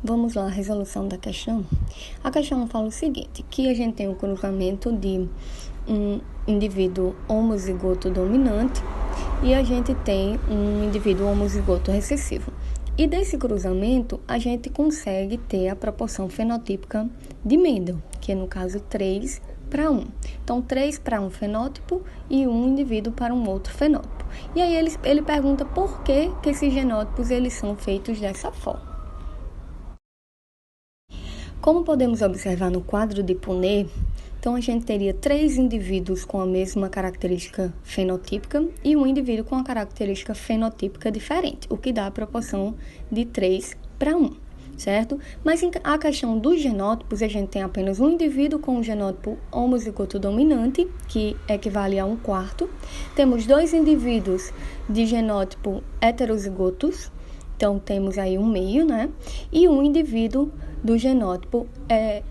Vamos lá, a resolução da questão. A questão fala o seguinte, que a gente tem um cruzamento de um indivíduo homozigoto dominante e a gente tem um indivíduo homozigoto recessivo. E desse cruzamento, a gente consegue ter a proporção fenotípica de Mendel, que é no caso 3:1. Então, 3:1 fenótipo e um indivíduo para um outro fenótipo. E aí ele pergunta por que esses genótipos eles são feitos dessa forma. Como podemos observar no quadro de Punnett, então a gente teria 3 indivíduos com a mesma característica fenotípica e um indivíduo com a característica fenotípica diferente, o que dá a proporção de 3:1, certo? Mas a questão dos genótipos, a gente tem apenas um indivíduo com um genótipo homozigoto dominante, que equivale a 1/4. Temos 2 indivíduos de genótipo heterozigotos, então temos aí um meio, né? E um indivíduo do genótipo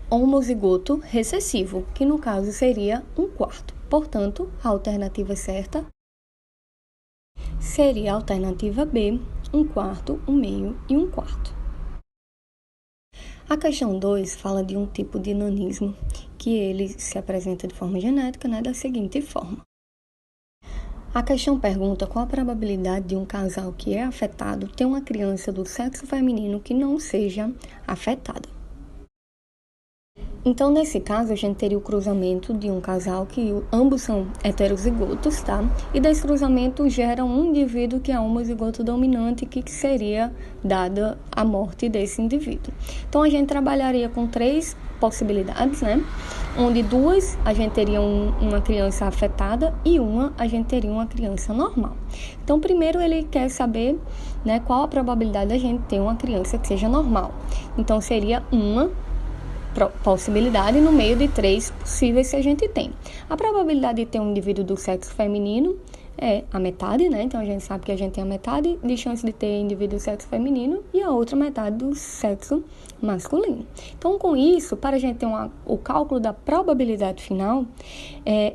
homozigoto recessivo, que no caso seria 1/4. Portanto, a alternativa certa seria a alternativa B, 1/4, 1 meio e 1/4. A questão 2 fala de um tipo de nanismo que ele se apresenta de forma genética, né, da seguinte forma. A questão pergunta qual a probabilidade de um casal que é afetado ter uma criança do sexo feminino que não seja afetada. Então, nesse caso, a gente teria o cruzamento de um casal que ambos são heterozigotos, tá? E desse cruzamento gera um indivíduo que é homozigoto dominante, que seria dada a morte desse indivíduo. Então, a gente trabalharia com 3 possibilidades, né? Onde 2 a gente teria uma criança afetada e a gente teria uma criança normal. Então, primeiro ele quer saber, né, qual a probabilidade da gente ter uma criança que seja normal. Então, seria uma possibilidade no meio de 3 possíveis que a gente tem. A probabilidade de ter um indivíduo do sexo feminino é a metade, né? Então, a gente sabe que a gente tem a metade de chance de ter indivíduo do sexo feminino e a outra metade do sexo masculino. Então, com isso, para a gente ter o cálculo da probabilidade final,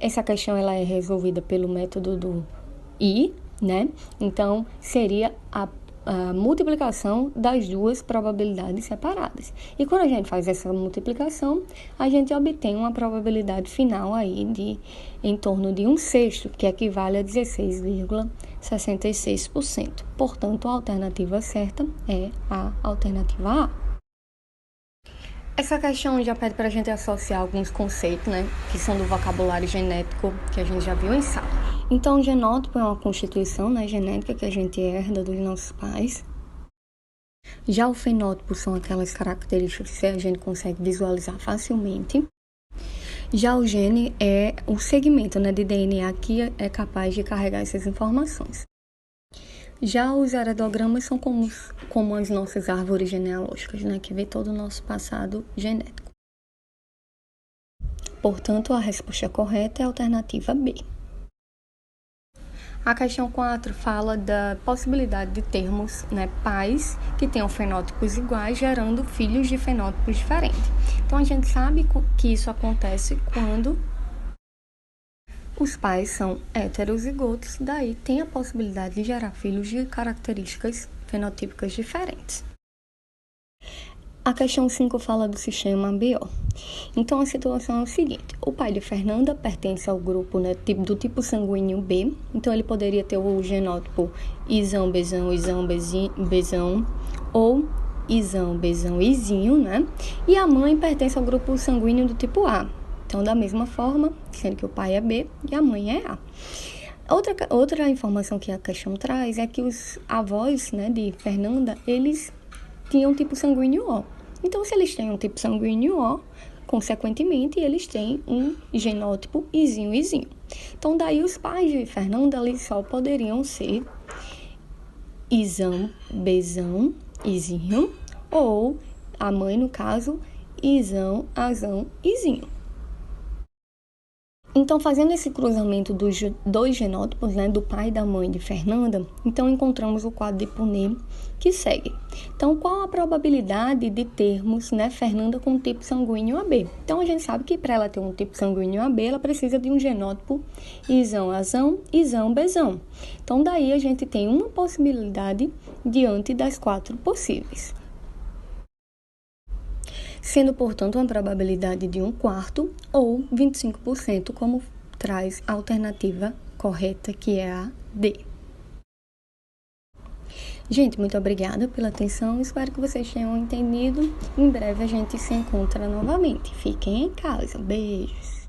essa questão ela é resolvida pelo método do I, né? Então, seria a multiplicação das 2 probabilidades separadas. E quando a gente faz essa multiplicação, a gente obtém uma probabilidade final aí de em torno de 1/6, que equivale a 16,66%. Portanto, a alternativa certa é a alternativa A. Essa questão já pede para a gente associar alguns conceitos, né, que são do vocabulário genético que a gente já viu em sala. Então, o genótipo é uma constituição, né, genética que a gente herda dos nossos pais. Já o fenótipo são aquelas características que a gente consegue visualizar facilmente. Já o gene é o segmento, né, de DNA que é capaz de carregar essas informações. Já os heredogramas são como as nossas árvores genealógicas, né, que vê todo o nosso passado genético. Portanto, a resposta correta é a alternativa B. A questão 4 fala da possibilidade de termos, né, pais que tenham fenótipos iguais, gerando filhos de fenótipos diferentes. Então, a gente sabe que isso acontece quando os pais são heterozigotos, daí tem a possibilidade de gerar filhos de características fenotípicas diferentes. A questão 5 fala do sistema ABO. Então, a situação é o seguinte. O pai de Fernanda pertence ao grupo, né, do tipo sanguíneo B. Então, ele poderia ter o genótipo Isão, Bzão, Isão, Bzão ou Isão, Bzão, Izinho, né? E a mãe pertence ao grupo sanguíneo do tipo A. Então, da mesma forma, sendo que o pai é B e a mãe é A. Outra informação que a questão traz é que os avós, né, de Fernanda, eles tinham tipo sanguíneo O. Então, se eles têm um tipo sanguíneo O, consequentemente, eles têm um genótipo Izinho, Izinho. Então, daí os pais de Fernanda, eles só poderiam ser Isão, Bzão, Izinho, ou a mãe, no caso, Isão, Azão, Izinho. Então, fazendo esse cruzamento dos 2 genótipos, né, do pai e da mãe de Fernanda, então encontramos o quadro de Punnett que segue. Então, qual a probabilidade de termos, né, Fernanda com tipo sanguíneo AB? Então, a gente sabe que para ela ter um tipo sanguíneo AB, ela precisa de um genótipo Isão, Azão, Isão, Bzão. Então, daí a gente tem uma possibilidade diante das 4 possíveis. sendo, portanto, uma probabilidade de 1/4 ou 25%, como traz a alternativa correta, que é a D. Gente, muito obrigada pela atenção, espero que vocês tenham entendido. Em breve a gente se encontra novamente. Fiquem em casa. Beijos!